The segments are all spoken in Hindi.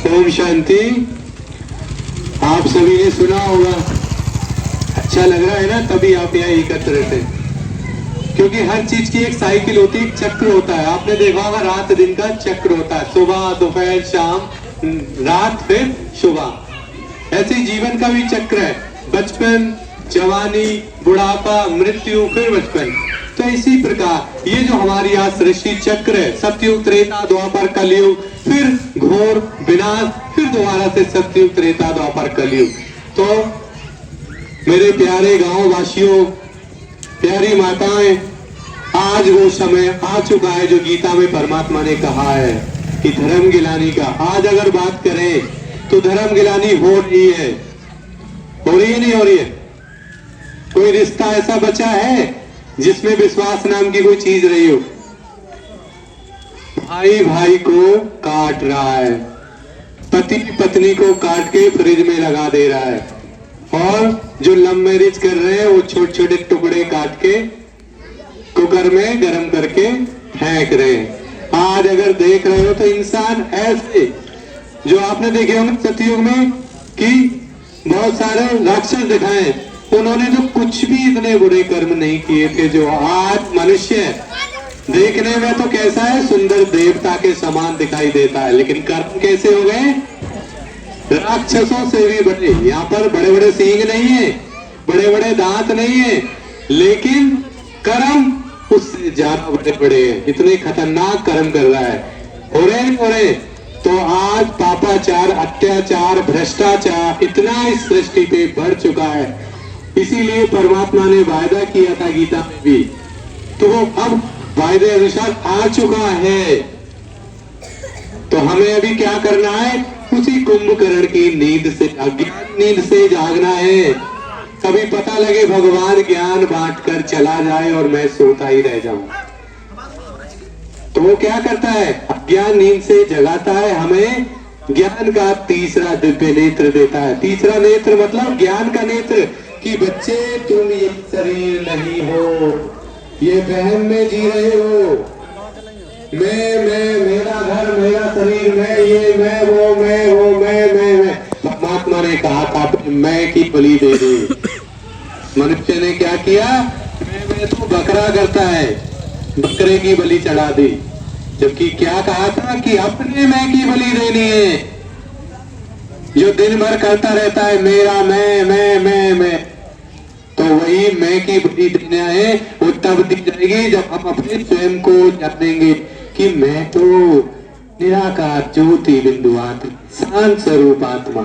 ओम शांति। आप सभी ने सुना होगा, अच्छा लग रहा है ना, तभी आप यहाँ एकत्र थे। क्योंकि हर चीज की एक साइकिल होती है, एक चक्र होता है। आपने देखा होगा रात दिन का चक्र होता है, सुबह दोपहर शाम रात फिर सुबह। ऐसे ही जीवन का भी चक्र है, बचपन जवानी बुढ़ापा मृत्यु फिर बचपन। तो इसी प्रकार ये जो हमारी आज सृष्टि चक्र है, सतयुग त्रेता द्वापर कलयुग, फिर घोर विनाश, फिर दोबारा से सतयुग त्रेता द्वापर कलयुग। तो मेरे प्यारे गांव वासियों, प्यारी माताएं, आज वो समय आ चुका है जो गीता में परमात्मा ने कहा है कि धर्म गिलानी का। आज अगर बात करें तो धर्म गिलानी हो रही है, नहीं हो रही है? कोई रिश्ता ऐसा बचा है जिसमें विश्वास नाम की कोई चीज रही हो? भाई भाई को काट रहा है, पति पत्नी को काट के फ्रिज में लगा दे रहा है, और जो लव मैरिज कर रहे हैं वो छोटे छोटे टुकड़े काट के कुकर में गर्म करके फेंक रहे हैं। आज अगर देख रहे हो तो इंसान ऐसे, जो आपने देखे होंगे सतयुग में कि बहुत सारे राक्षस दिखाए, उन्होंने तो कुछ भी इतने बुरे कर्म नहीं किए थे जो आज मनुष्य देखने में तो कैसा है, सुंदर देवता के समान दिखाई देता है, लेकिन कर्म कैसे हो गए? राक्षसों से भी बड़े। यहाँ पर बड़े बड़े सींग नहीं है, बड़े बड़े दांत नहीं है, लेकिन कर्म उससे ज्यादा बड़े बड़े हैं। इतने खतरनाक कर्म कर रहा है, हो रहे। तो आज पापाचार, अत्याचार, भ्रष्टाचार इतना इस सृष्टि पे बढ़ चुका है। इसीलिए परमात्मा ने वायदा किया था गीता में भी, तो वो अब वायदे अनुसार आ चुका है। तो हमें अभी क्या करना है? उसी कुंभकर्ण की नींद से, अज्ञान नींद से जागना है। कभी पता लगे भगवान ज्ञान बांटकर चला जाए और मैं सोता ही रह जाऊं, तो वो क्या करता है? अज्ञान नींद से जगाता है, हमें ज्ञान का तीसरा दिव्य नेत्र देता है। तीसरा नेत्र मतलब ज्ञान का नेत्र, कि बच्चे तुम ये शरीर नहीं हो, ये वहम में जी रहे हो। मैं मेरा घर मेरा शरीर, मैं ये मैं वो मैं। परमात्मा ने कहा था मैं की बलि दे दी। मनुष्य ने क्या किया? मैं तो बकरा करता है, बकरे की बलि चढ़ा दी। जबकि क्या कहा था कि अपने मैं की बलि देनी है। जो दिन भर करता रहता है मेरा मैं, तो वही मैं की बलि देना है। वो तब दी जाएगी जब हम अपने स्वयं को जानेंगे कि मैं तो निराकार ज्योति बिंदु आत्मा, शांत स्वरूप आत्मा,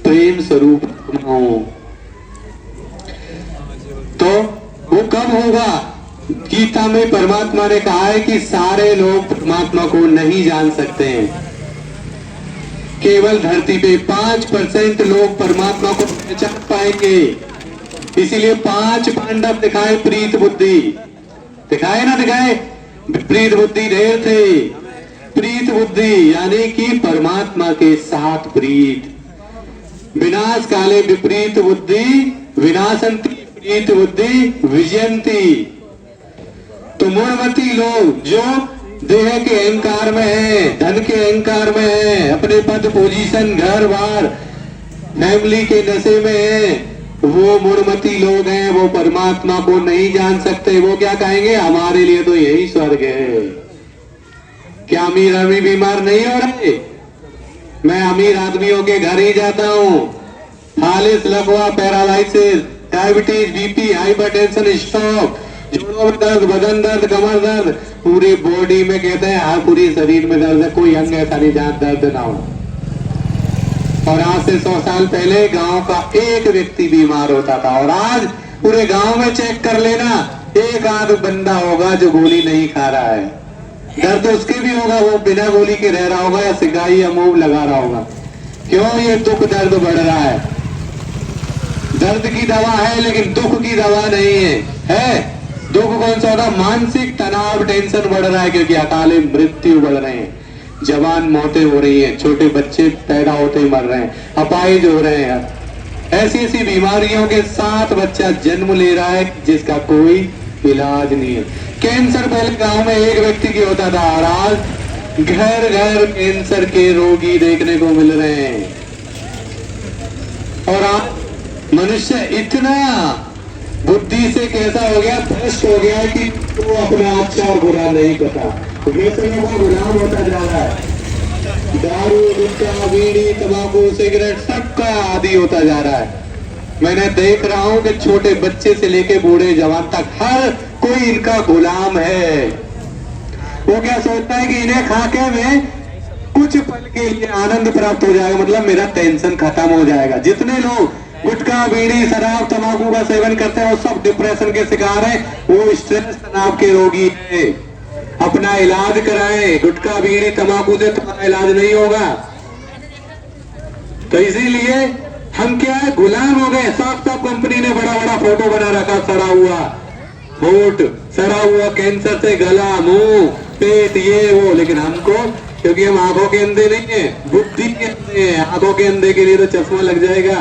प्रेम स्वरूप आत्मा हूं। तो वो कब होगा? गीता में परमात्मा ने कहा है कि सारे लोग परमात्मा को नहीं जान सकते हैं। केवल धरती पे 5% लोग परमात्मा को पहचान पाएंगे। इसीलिए 5 पांडव दिखाए प्रीत बुद्धि, दिखाए ना दिखाए? विपरीत बुद्धि ढेर थे। प्रीत बुद्धि यानी कि परमात्मा के साथ प्रीत। विनाश काले विपरीत बुद्धि विनाशंति, प्रीत बुद्धि विजयंती। तो मूढ़मती लोग जो देह के अहंकार में है, धन के अहंकार में है, अपने पद पोजीशन घर बार फैमिली के नशे में है, वो मूढ़मती लोग हैं। वो परमात्मा को नहीं जान सकते। वो क्या कहेंगे? हमारे लिए तो यही स्वर्ग है। क्या अमीर आदमी बीमार नहीं हो रहे? मैं अमीर आदमियों के घर ही जाता हूँ। फालिस, लकवा, paralysis, diabetes, BP, hypertension, stroke, जोड़ों में दर्द, बदन दर्द, कमर दर्द, पूरी बॉडी में कहते हैं, हर पूरी शरीर में दर्द है। कोई अंग ऐसा नहीं जहां दर्द ना हो। और आज से 100 साल पहले गांव का एक व्यक्ति बीमार होता था, और आज पूरे गांव में चेक कर लेना, एक आध बंदा होगा जो गोली नहीं खा रहा है। दर्द उसके भी होगा, वो बिना गोली के रह रहा होगा या सिकाई या मूव लगा रहा होगा। क्यों? ये दुख दर्द बढ़ रहा है। दर्द की दवा है लेकिन दुख की दवा नहीं है। दुख कौन सा होगा? मानसिक तनाव, टेंशन बढ़ रहा है, क्योंकि अकाले मृत्यु बढ़ रहे हैं, जवान मौतें हो रही हैं, छोटे बच्चे पैदा होते ही मर रहे हैं, अपाहिज हो रहे हैं। ऐसी ऐसी बीमारियों के साथ बच्चा जन्म ले रहा है जिसका कोई इलाज नहीं है। कैंसर पहले गांव में एक व्यक्ति की होता था, और आज घर घर कैंसर के रोगी देखने को मिल रहे हैं। और आज मनुष्य इतना बुद्धि से कैसा हो गया, भ्रष्ट हो गया कि वो अपना अच्छा और बुरा नहीं पता, व्यसनों का गुलाम होता जा रहा है। दारू, गुटखा, बीड़ी, तंबाकू, सिगरेट सबका आदी होता जा रहा है। मैंने देख रहा हूं कि छोटे बच्चे से लेके बूढ़े जवान तक हर कोई इनका गुलाम है। वो क्या सोचता है कि इन्हें खाके में कुछ पल के लिए आनंद प्राप्त हो जाएगा, मतलब मेरा टेंशन खत्म हो जाएगा। जितने लोग गुटखा, बीड़ी, शराब, तंबाकू का सेवन करते हैं वो सब डिप्रेशन के शिकार हैं, वो स्ट्रेस, तनाव के रोगी हैं। अपना इलाज कराएं। गुटखा, बीड़ी, तंबाकू से तुम्हारा इलाज नहीं होगा। तो इसीलिए हम क्या है, गुलाम हो गए। सब कंपनी ने बड़ा बड़ा फोटो बना रखा, सड़ा हुआ होठ, सड़ा हुआ, कैंसर से गला, मुंह, पेट, ये वो। लेकिन हमको, क्योंकि हम आंखों के अंधे नहीं है, बुद्धि के अंधे हैं। आंखों के अंधे के लिए तो चश्मा लग जाएगा,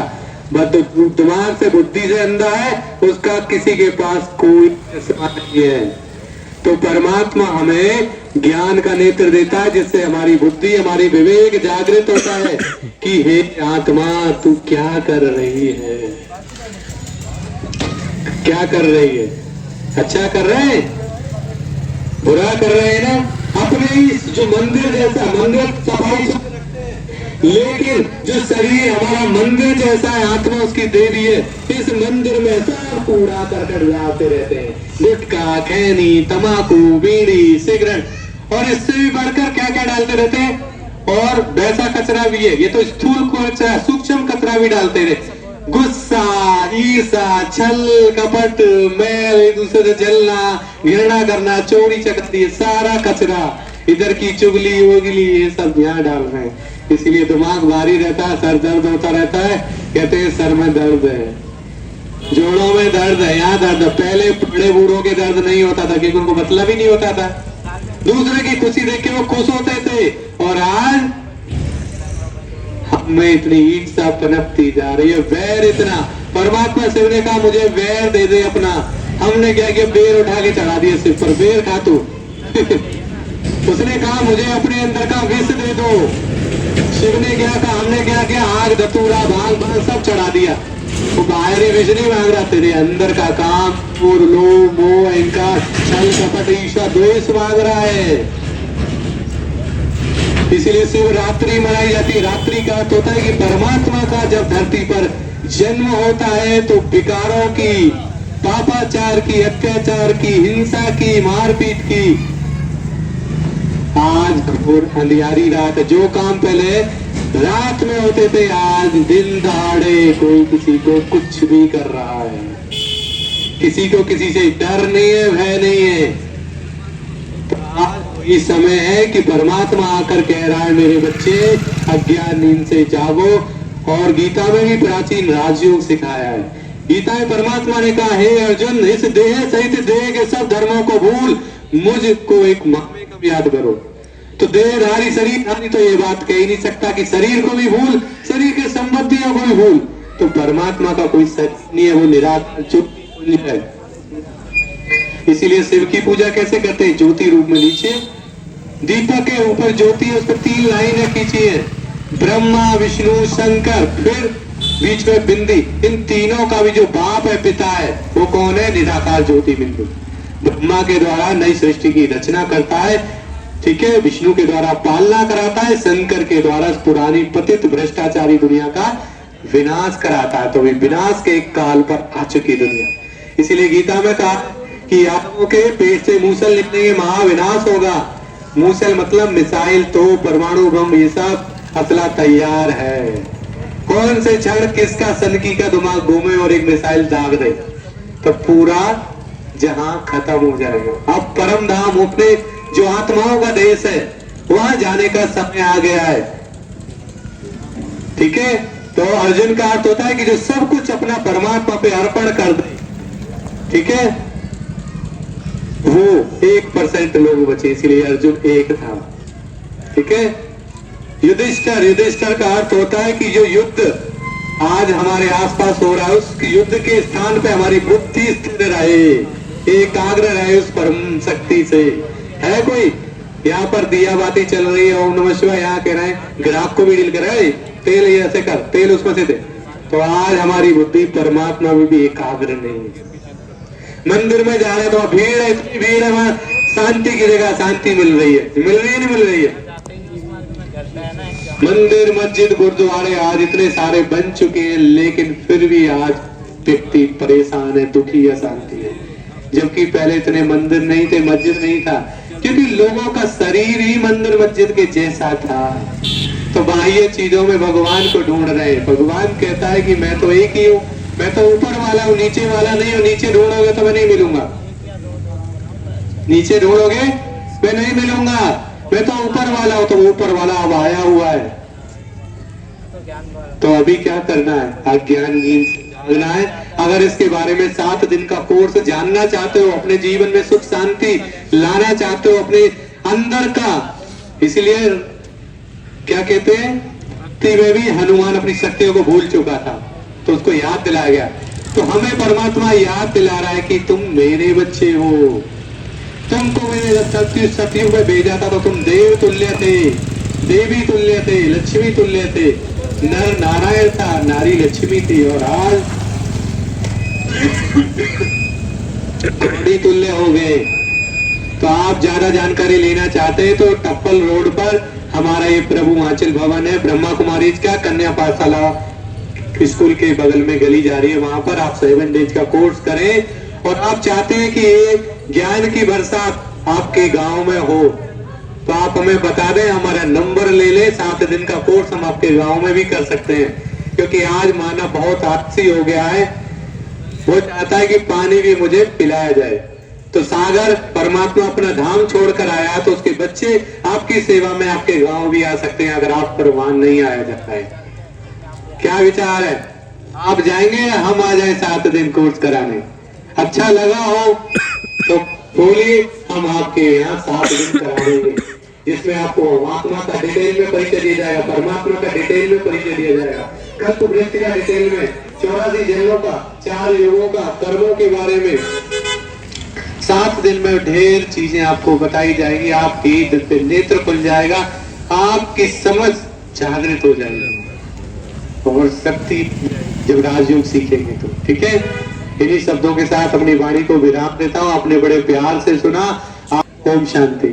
बट दिमाग से, बुद्धि से अंधा है उसका किसी के पास कोई चश्मा नहीं है। तो परमात्मा हमें ज्ञान का नेत्र देता है, जिससे हमारी बुद्धि, हमारी विवेक जागृत होता है कि हे आत्मा तू क्या कर रही है, क्या कर रही है, अच्छा कर रहे हैं, बुरा कर रहे हैं ना। अपने ही जो मंदिर जैसा, मंदिर सफाई से रखते हैं, लेकिन जो शरीर हमारा मंदिर जैसा है, आत्मा उसकी देवी है, इस मंदिर में सब कूड़ा करकट डालते रहते हैं। गुटखा, खैनी, तंबाकू, बीड़ी, सिगरेट, और इससे भी बढ़कर क्या क्या डालते रहते हैं। और वैसा कचरा भी है, ये तो स्थूल कचरा, सूक्ष्म कचरा भी डालते रहे। गुस्सा, ईर्षा, छल, कपट, मैल, एक दूसरे से जलना, घृणा करना, चोरी चकती, सारा कचरा, इधर की चुगली वुगली, ये सब यहाँ डाल रहे हैं। इसीलिए दिमाग भारी रहता है, सर दर्द होता रहता है। कहते हैं सर में दर्द है, जोड़ों में दर्द है, यहाँ दर्द है। पहले बड़े बूढ़ों के दर्द नहीं होता था क्योंकि उनको मतलब ही नहीं होता था। दूसरे की खुशी देख के वो खुश होते थे। और आज हमें इतनी ईर्ष्या पनपती जा रही है, वैर इतना। परमात्मा शिव ने कहा मुझे वैर दे दे अपना। हमने क्या किया, बेर उठा के चढ़ा दिया सिर पर, बेर खा तू। उसने कहा मुझे अपने अंदर का विष दे दो। शिव ने क्या कहा, हमने क्या किया, आग, धतूरा, भांग भांग सब चढ़ा दिया। वो बाहरी विष नहीं मांग रहा, तेरे अंदर का काम, और लोभ, मोह, अहंकार, छल, कपट, ईर्ष्या, द्वेष मांग रहा है। इसलिए शिवरात्रि मनाई जाती है। रात्रि का अर्थ होता है कि परमात्मा का जब धरती पर जन्म होता है तो विकारों की, पापाचार की, अत्याचार की, हिंसा की, मारपीट की, आज घोर अंधियारी रात। जो काम पहले रात में होते थे, आज दिन दहाड़े कोई किसी को कुछ भी कर रहा है। किसी को किसी से डर नहीं है, भय नहीं है। तो आज ये समय है कि परमात्मा आकर कह रहा है, मेरे बच्चे अज्ञान नींद से जागो। और गीता में भी प्राचीन राजयोग सिखाया है। गीता में परमात्मा ने कहा, हे अर्जुन, इस देह सहित देह के सब धर्मों को भूल, मुझको एक महामेकम याद करो। तो देहधारी शरीरधारी तो ये बात कह ही नहीं सकता कि शरीर को भी भूल, शरीर के संबंधियों को भी भूल। तो परमात्मा का कोई शरीर नहीं है, वो निराकार ज्योति है। इसीलिए शिव की पूजा कैसे करते हैं, ज्योति रूप में। नीचे दीपक के ऊपर ज्योति है, उस पर 3 लाइनें खींची है, ब्रह्मा, विष्णु, शंकर, फिर बीच में बिंदी। इन तीनों का भी जो बाप है, पिता है, वो कौन है, निराकार ज्योति बिंदु। ब्रह्मा के द्वारा नई सृष्टि की रचना करता है, ठीक है। विष्णु के द्वारा पालना कराता है, शंकर के द्वारा पुरानी पतित भ्रष्टाचारी दुनिया का विनाश कराता है। तो विनाश के काल पर आ चुकी दुनिया। इसीलिए गीता में कहा कि यादवों के पेट से मूसल निकलेंगे, महाविनाश होगा। मूसल मतलब मिसाइल, तो परमाणु बम, ये सब असला तैयार है। कौन से क्षण किसका सनकी का दिमाग घूमे और एक मिसाइल दाग दे तो पूरा जहां खत्म हो जाएगा। अब परम धाम, अपने जो आत्माओं का देश है, वहां जाने का समय आ गया है, ठीक है। तो अर्जुन का अर्थ होता है कि जो सब कुछ अपना परमात्मा पे अर्पण कर दे, ठीक है, वो 1% लोग बचे। इसीलिए अर्जुन एक था, ठीक है। युधिष्ठिर का अर्थ होता है कि जो युद्ध आज हमारे आसपास हो रहा है, उस युद्ध के स्थान पे हमारी बुद्धि स्थिर रहे, एकाग्र रहे उस परम शक्ति से। है कोई यहाँ पर दिया बाती चल रही है, ओम नमः शिवाय, यहाँ कह रहे हैं ग्राहक को भी डील कर रहे हैं, तेल ये ऐसे कर, तेल उसमें से दे। तो आज हमारी बुद्धि परमात्मा में भी एकाग्र नहीं है। मंदिर में जा रहे तो भीड़ है, इतनी भीड़ है, वहां शांति की जगह शांति मिल रही है, मिल रही है नहीं मिल रही है। मंदिर मस्जिद गुरुद्वारे आज इतने सारे बन चुके हैं, लेकिन फिर भी आज व्यक्ति परेशान है, दुखी है, शांति है। जबकि पहले इतने मंदिर नहीं थे, मस्जिद नहीं था, क्योंकि लोगों का शरीर ही मंदिर मस्जिद के जैसा था। तो बाह्य चीजों में भगवान को ढूंढ रहे हैं। भगवान कहता है कि मैं तो एक ही हूँ, मैं तो ऊपर वाला हूँ, नीचे वाला नहीं हूँ। नीचे ढूंढोगे तो मैं नहीं मिलूंगा, नीचे ढूंढोगे मैं नहीं मिलूंगा, मैं तो ऊपर वाला हूँ। तो ऊपर वाला अब आया हुआ है। तो अभी क्या करना है? अज्ञान जागना है। अगर इसके बारे में 7 दिन का कोर्स जानना चाहते हो, अपने जीवन में सुख शांति लाना चाहते हो अपने अंदर का, इसलिए क्या कहते हैं में भी हनुमान अपनी शक्तियों को भूल चुका था, तो उसको याद दिलाया गया। तो हमें परमात्मा याद दिला रहा है कि तुम मेरे बच्चे हो। तुमको मैंने सतयुग में भेजा था तो तुम देव तुल्य थे, देवी तुल्य थे, लक्ष्मी तुल्य थे, नर नारायण था, नारी लक्ष्मी थी, और आज घोड़ी तुल्य हो गए। तो आप ज्यादा जानकारी लेना चाहते हैं तो टप्पल रोड पर हमारा ये प्रभु आंचल भवन है, ब्रह्मा कुमारी का कन्या पाठशाला स्कूल के बगल में गली जा रही है, वहां पर आप 7 डेज का कोर्स करें। और आप चाहते हैं कि ये ज्ञान की बरसात आपके गांव में हो, तो आप हमें बता दें, हमारा नंबर ले ले। 7 दिन का कोर्स हम आपके गांव में भी कर सकते हैं, क्योंकि आज मानव बहुत आलसी हो गया है, वो चाहता है कि पानी भी मुझे पिलाया जाए। तो सागर परमात्मा अपना धाम छोड़कर आया, तो उसके बच्चे आपकी सेवा में आपके गांव भी आ सकते हैं, अगर आप पर वहां नहीं आया जाता है। क्या विचार है? आप जाएंगे या हम आ जाए 7 दिन कोर्स कराने? अच्छा लगा हो तो बोलिए, हम आपके यहाँ 7 दिन करा देंगे, जिसमें आपको आत्मा का डिटेल में परिचय दिया जाएगा, परमात्मा का डिटेल में परिचय दिया जाएगा, कल्प वृत्ति का डिटेल में, 84 जन्मों का, 4 युगों का, कर्मों के बारे में 7 दिन में ढेर चीजें आपको बताई जाएगी। आपकी नेत्र खुल जाएगा, आपकी समझ जागृत हो जाएगी, और शक्ति जब राजयोग सीखेंगे तो। ठीक है, इन्हीं शब्दों के साथ अपनी वाणी को विराम देता हूँ। आपने बड़े प्यार से सुना। ओम शांति।